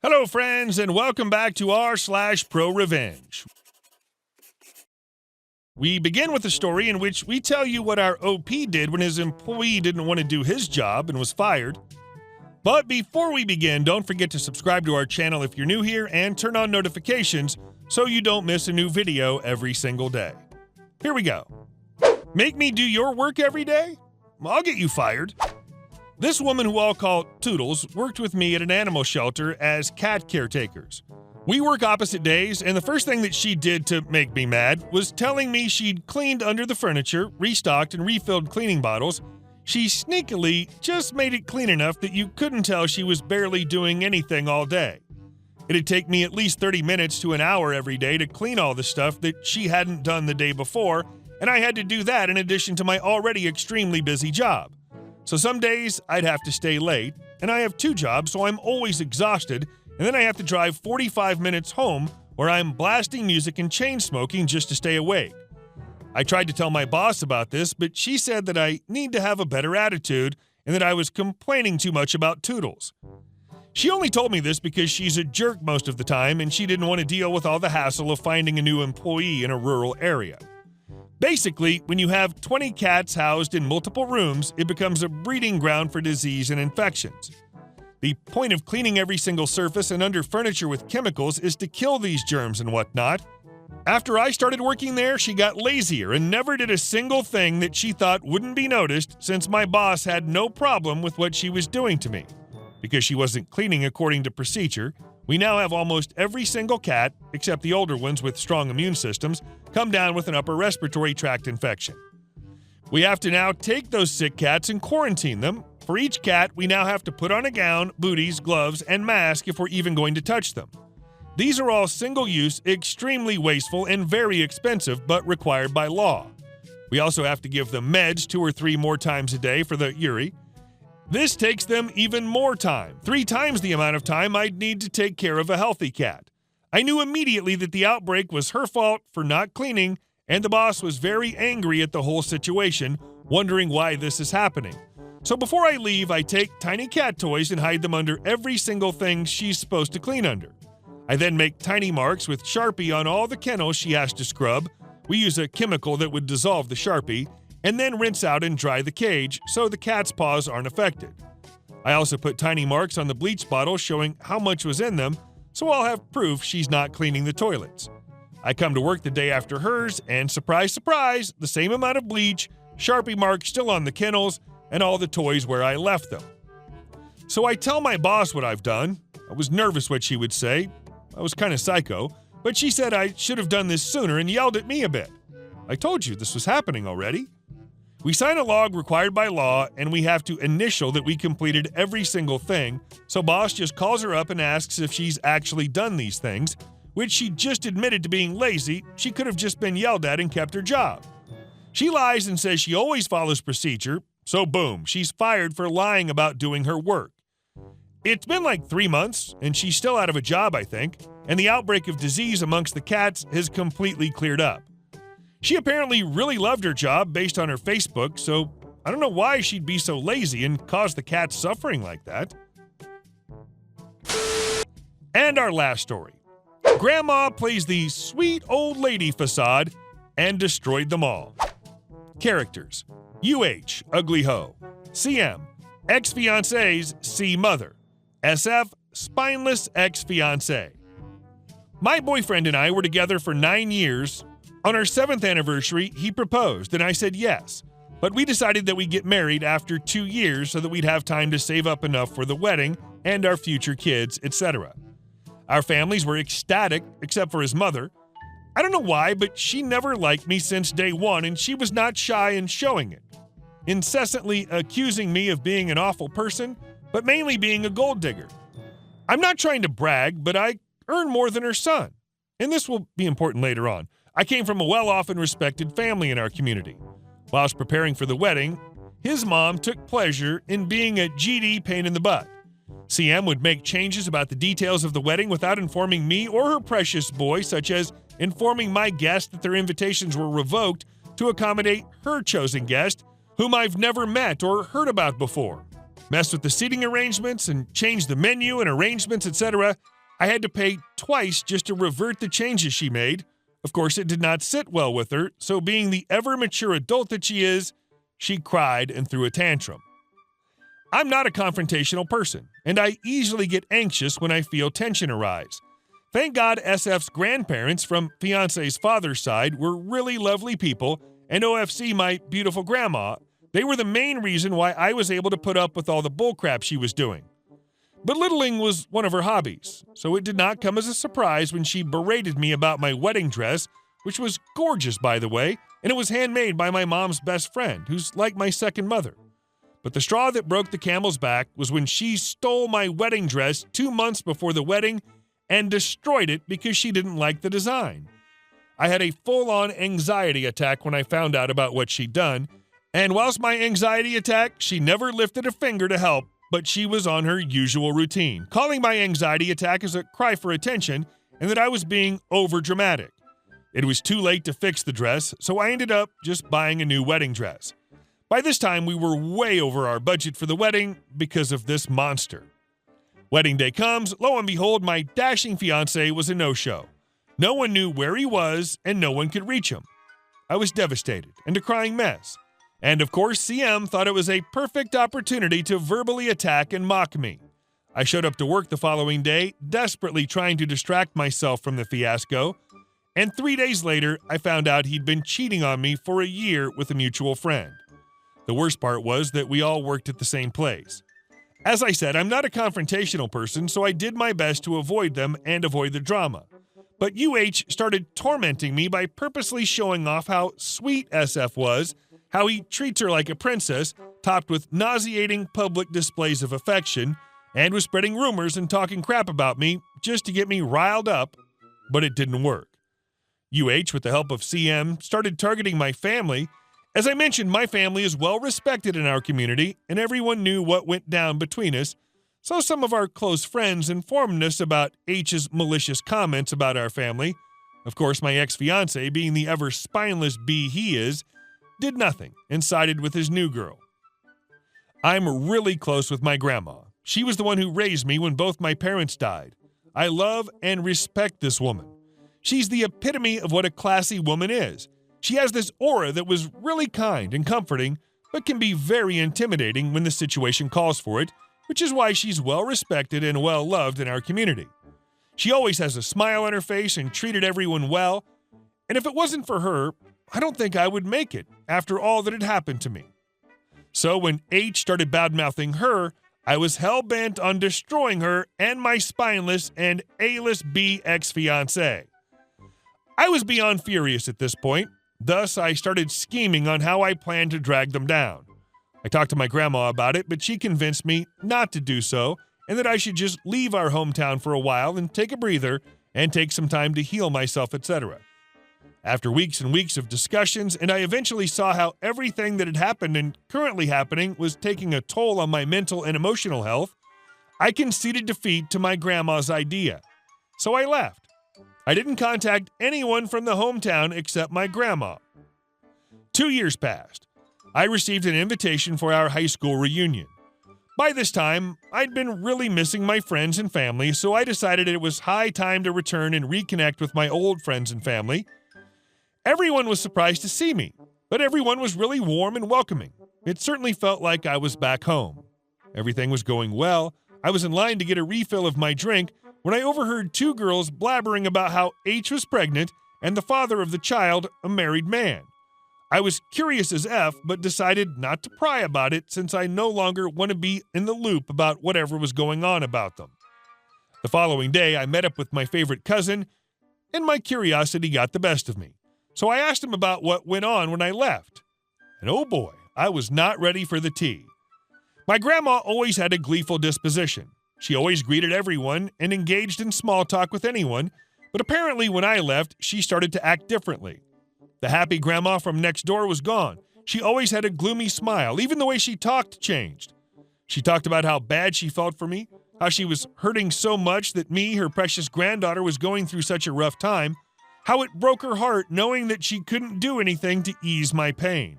Hello, friends, and welcome back to r/ProRevenge. We begin with a story in which we tell you what our OP did when his employee didn't want to do his job and was fired. But before we begin, don't forget to subscribe to our channel if you're new here and turn on notifications so you don't miss a new video every single day. Here we go. Make me do your work every day? I'll get you fired. This woman, who I'll call Toodles, worked with me at an animal shelter as cat caretakers. We work opposite days, and the first thing that she did to make me mad was telling me she'd cleaned under the furniture, restocked and refilled cleaning bottles. She sneakily just made it clean enough that you couldn't tell she was barely doing anything all day. It'd take me at least 30 minutes to an hour every day to clean all the stuff that she hadn't done the day before, and I had to do that in addition to my already extremely busy job. So some days I'd have to stay late, and I have two jobs, so I'm always exhausted, and then I have to drive 45 minutes home where I'm blasting music and chain smoking just to stay awake. I tried to tell my boss about this, but she said that I need to have a better attitude and that I was complaining too much about Toodles. She only told me this because she's a jerk most of the time, and she didn't want to deal with all the hassle of finding a new employee in a rural area. Basically, when you have 20 cats housed in multiple rooms, it becomes a breeding ground for disease and infections. The point of cleaning every single surface and under furniture with chemicals is to kill these germs and whatnot. After I started working there, she got lazier and never did a single thing that she thought wouldn't be noticed, since my boss had no problem with what she was doing to me. Because she wasn't cleaning according to procedure, we now have almost every single cat, except the older ones with strong immune systems, come down with an upper respiratory tract infection. We have to now take those sick cats and quarantine them. For each cat, we now have to put on a gown, booties, gloves, and mask if we're even going to touch them. These are all single-use, extremely wasteful, and very expensive, but required by law. We also have to give them meds 2 or 3 more times a day for the URI. This takes them even more time, 3 times the amount of time I'd need to take care of a healthy cat. I knew immediately that the outbreak was her fault for not cleaning, and the boss was very angry at the whole situation, wondering why this is happening. So before I leave, I take tiny cat toys and hide them under every single thing she's supposed to clean under. I then make tiny marks with Sharpie on all the kennels she has to scrub. We use a chemical that would dissolve the Sharpie, and then rinse out and dry the cage so the cat's paws aren't affected. I also put tiny marks on the bleach bottles showing how much was in them, so I'll have proof she's not cleaning the toilets. I come to work the day after hers, and surprise, surprise, the same amount of bleach, Sharpie marks still on the kennels, and all the toys where I left them. So I tell my boss what I've done. I was nervous what she would say. I was kind of psycho, but she said I should have done this sooner and yelled at me a bit. I told you this was happening already. We sign a log required by law, and we have to initial that we completed every single thing, so boss just calls her up and asks if she's actually done these things, which she just admitted to being lazy. She could have just been yelled at and kept her job. She lies and says she always follows procedure, so boom, she's fired for lying about doing her work. It's been like 3 months, and she's still out of a job, I think, and the outbreak of disease amongst the cats has completely cleared up. She apparently really loved her job based on her Facebook, so I don't know why she'd be so lazy and cause the cats suffering like that. And our last story. Grandma plays the sweet old lady facade and destroyed them all. Characters: UH, Ugly Hoe; CM, ex-fiancé's C-Mother; SF, Spineless ex-fiancé. My boyfriend and I were together for 9 years. On our 7th anniversary, he proposed, and I said yes. But we decided that we'd get married after 2 years so that we'd have time to save up enough for the wedding and our future kids, etc. Our families were ecstatic, except for his mother. I don't know why, but she never liked me since day one, and she was not shy in showing it. Incessantly accusing me of being an awful person, but mainly being a gold digger. I'm not trying to brag, but I earn more than her son. And this will be important later on. I came from a well-off and respected family in our community. Whilst preparing for the wedding, his mom took pleasure in being a GD pain in the butt. CM would make changes about the details of the wedding without informing me or her precious boy, such as informing my guests that their invitations were revoked to accommodate her chosen guest, whom I've never met or heard about before. messed with the seating arrangements and changed the menu and arrangements, etc. I had to pay twice just to revert the changes she made. Of course, it did not sit well with her, so being the ever-mature adult that she is, she cried and threw a tantrum. I'm not a confrontational person, and I easily get anxious when I feel tension arise. Thank God SF's grandparents from fiancé's father's side were really lovely people, and OFC, my beautiful grandma, they were the main reason why I was able to put up with all the bullcrap she was doing. Belittling was one of her hobbies, so it did not come as a surprise when she berated me about my wedding dress, which was gorgeous, by the way, and it was handmade by my mom's best friend, who's like my second mother. But the straw that broke the camel's back was when she stole my wedding dress 2 months before the wedding and destroyed it because she didn't like the design. I had a full-on anxiety attack when I found out about what she'd done, and whilst my anxiety attack, she never lifted a finger to help, but she was on her usual routine, calling my anxiety attack as a cry for attention and that I was being overdramatic. It was too late to fix the dress, so I ended up just buying a new wedding dress. By this time, we were way over our budget for the wedding because of this monster. Wedding day comes, lo and behold, my dashing fiancé was a no-show. No one knew where he was, and no one could reach him. I was devastated and a crying mess. And of course, CM thought it was a perfect opportunity to verbally attack and mock me. I showed up to work the following day, desperately trying to distract myself from the fiasco, and 3 days later, I found out he'd been cheating on me for a year with a mutual friend. The worst part was that we all worked at the same place. As I said, I'm not a confrontational person, so I did my best to avoid them and avoid the drama. But UH started tormenting me by purposely showing off how sweet SF was, how he treats her like a princess, topped with nauseating public displays of affection, and was spreading rumors and talking crap about me just to get me riled up, but it didn't work. UH, with the help of CM, started targeting my family. As I mentioned, my family is well respected in our community, and everyone knew what went down between us, so some of our close friends informed us about H's malicious comments about our family. Of course, my ex-fiancé, being the ever-spineless bee he is, did nothing and sided with his new girl. I'm really close with my grandma. She was the one who raised me when both my parents died. I love and respect this woman. She's the epitome of what a classy woman is. She has this aura that was really kind and comforting, but can be very intimidating when the situation calls for it, which is why she's well respected and well loved in our community. She always has a smile on her face and treated everyone well, and if it wasn't for her, I don't think I would make it after all that had happened to me. So when H started bad-mouthing her, I was hell-bent on destroying her and my spineless and A-list B ex-fiancé. I was beyond furious at this point. Thus, I started scheming on how I planned to drag them down. I talked to my grandma about it, but she convinced me not to do so and that I should just leave our hometown for a while and take a breather and take some time to heal myself, etc. After weeks and weeks of discussions, and I eventually saw how everything that had happened and currently happening was taking a toll on my mental and emotional health, I conceded defeat to my grandma's idea. So I left. I didn't contact anyone from the hometown except my grandma. 2 years passed. I received an invitation for our high school reunion. By this time, I'd been really missing my friends and family, so I decided it was high time to return and reconnect with my old friends and family. Everyone was surprised to see me, but everyone was really warm and welcoming. It certainly felt like I was back home. Everything was going well. I was in line to get a refill of my drink when I overheard 2 girls blabbering about how H was pregnant and the father of the child a married man. I was curious as F, but decided not to pry about it since I no longer want to be in the loop about whatever was going on about them. The following day, I met up with my favorite cousin, and my curiosity got the best of me. So I asked him about what went on when I left. And oh boy, I was not ready for the tea. My grandma always had a gleeful disposition. She always greeted everyone and engaged in small talk with anyone, but apparently when I left, she started to act differently. The happy grandma from next door was gone. She always had a gloomy smile. Even the way she talked changed. She talked about how bad she felt for me, how she was hurting so much that me, her precious granddaughter, was going through such a rough time, how it broke her heart knowing that she couldn't do anything to ease my pain.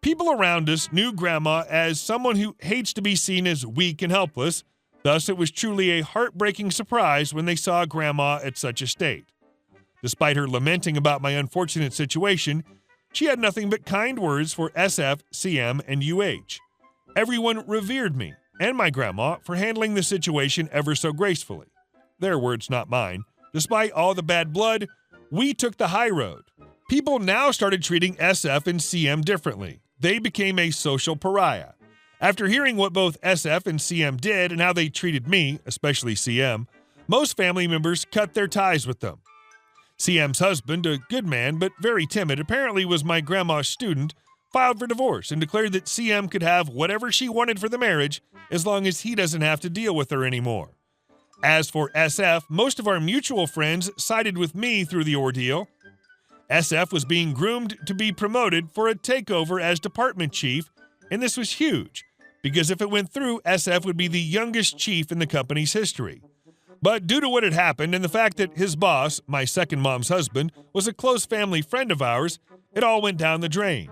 People around us knew Grandma as someone who hates to be seen as weak and helpless, thus it was truly a heartbreaking surprise when they saw Grandma at such a state. Despite her lamenting about my unfortunate situation, she had nothing but kind words for SF, CM, and UH. Everyone revered me and my grandma for handling the situation ever so gracefully. Their words, not mine. Despite all the bad blood, we took the high road. People now started treating SF and CM differently. They became a social pariah. After hearing what both SF and CM did and how they treated me, especially CM, most family members cut their ties with them. CM's husband, a good man but very timid, apparently was my grandma's student, filed for divorce and declared that CM could have whatever she wanted for the marriage as long as he doesn't have to deal with her anymore. As for SF, most of our mutual friends sided with me through the ordeal. SF was being groomed to be promoted for a takeover as department chief, and this was huge, because if it went through, SF would be the youngest chief in the company's history. But due to what had happened and the fact that his boss, my second mom's husband, was a close family friend of ours, it all went down the drain.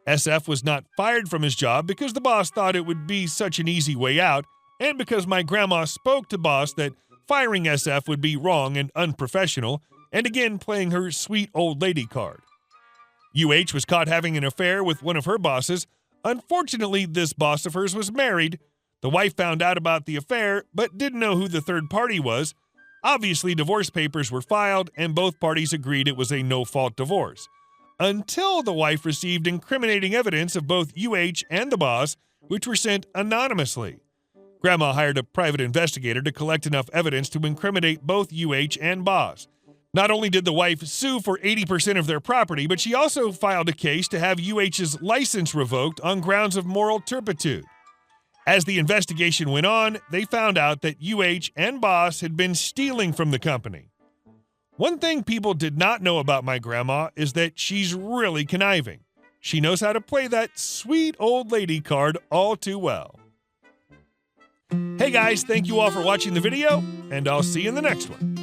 SF was not fired from his job because the boss thought it would be such an easy way out, and because my grandma spoke to boss that firing SF would be wrong and unprofessional, and again playing her sweet old lady card. UH was caught having an affair with one of her bosses. Unfortunately, this boss of hers was married. The wife found out about the affair, but didn't know who the third party was. Obviously, divorce papers were filed, and both parties agreed it was a no-fault divorce. Until the wife received incriminating evidence of both UH and the boss, which were sent anonymously. Grandma hired a private investigator to collect enough evidence to incriminate both UH and boss. Not only did the wife sue for 80% of their property, but she also filed a case to have UH's license revoked on grounds of moral turpitude. As the investigation went on, they found out that UH and boss had been stealing from the company. One thing people did not know about my grandma is that she's really conniving. She knows how to play that sweet old lady card all too well. Hey guys, thank you all for watching the video, and I'll see you in the next one.